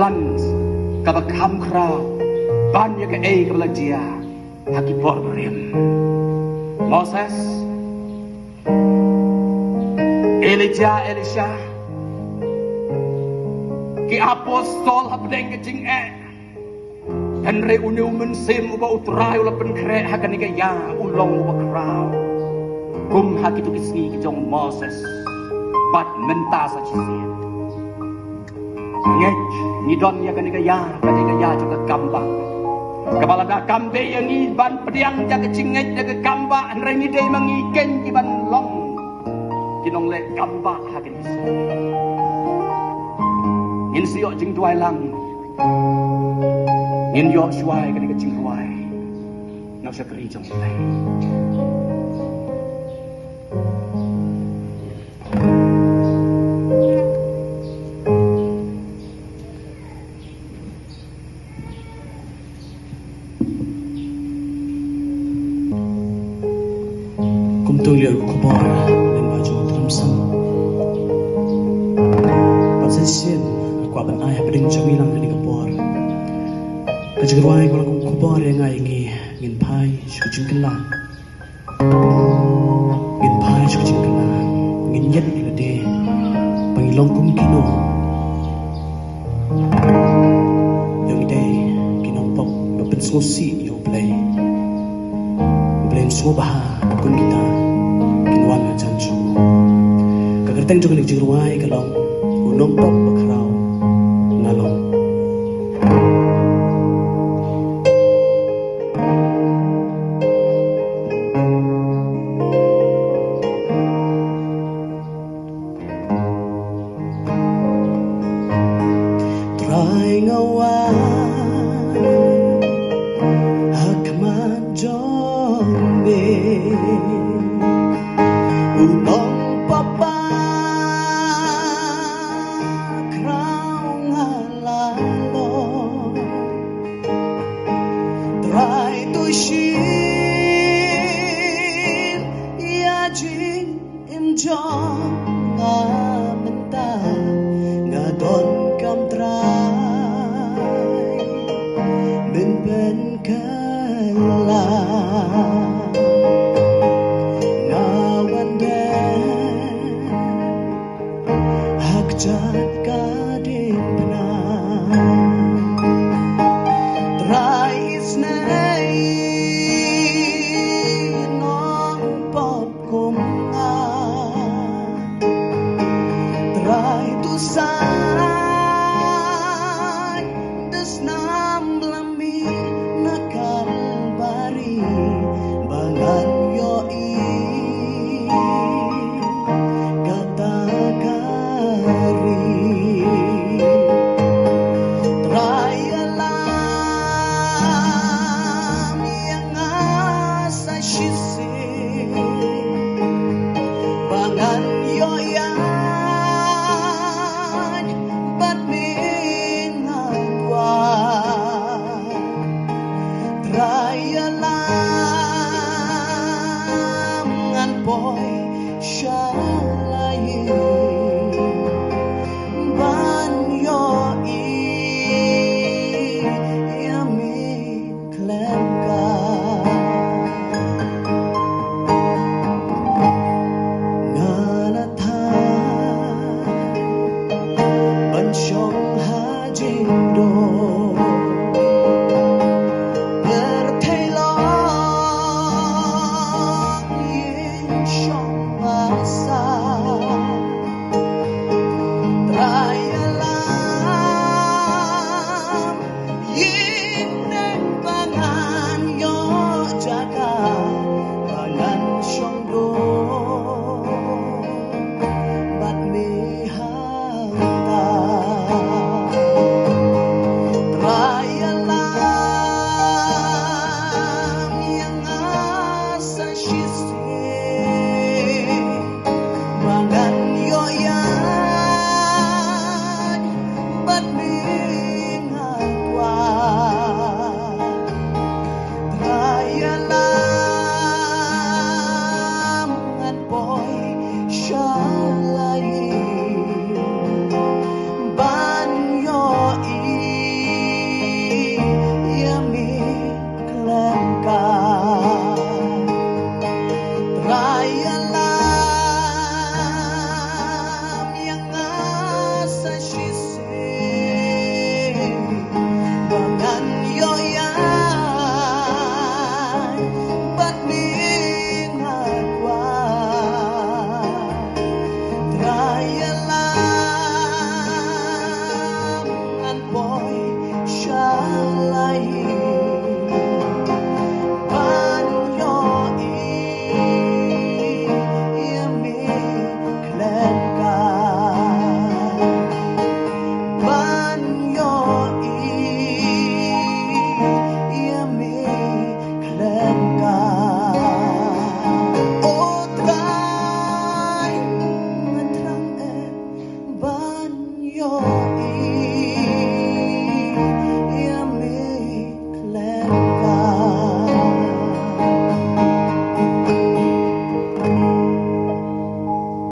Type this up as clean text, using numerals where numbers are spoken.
Island kabakam kra banyak ke kebelanjia haki porberim Moses Elijah Elisha ki apostol habdeng kecing Henry uni mensim uba utrai ula penkre hakan ni ya ulong uba krau kum haki tu kisni kijong Moses bat mentas acisian ngek ni don ya kan ni ya juga kambang kepala dah kambe yang ni ban pediang jaga cingek jaga kamba Henry ni dei mangiken ki ban long kinong le kamba hakan ni in siok jing tuai lang in yok shuai kan ni jing ruai nak sekeri jong lai Tulir kubar dan baju teramsam. Pasien aku akan ayah peding camilang dari kapor. Kajigerwai kalau kubar yang ayah ngin pai sukucing kelang. Ngin pai sukucing kelang. Ngin yet ilade pangilong kumkino. Yang ide kinompok berpensusi yo play. Blame subaha kun kita. Kinuan na chanchu kagerteng juga lik jigruai kalong unong pop bakrau nalong try ngawan hakmat jombe unong papa kraung halalo try to shin ya jing imjong ngamenta ngadon kam try ben kala Jat kading penang Trais nay nong pop kumga Try to say Des nam lami nakalbari Bangan yoi Chong ha jing do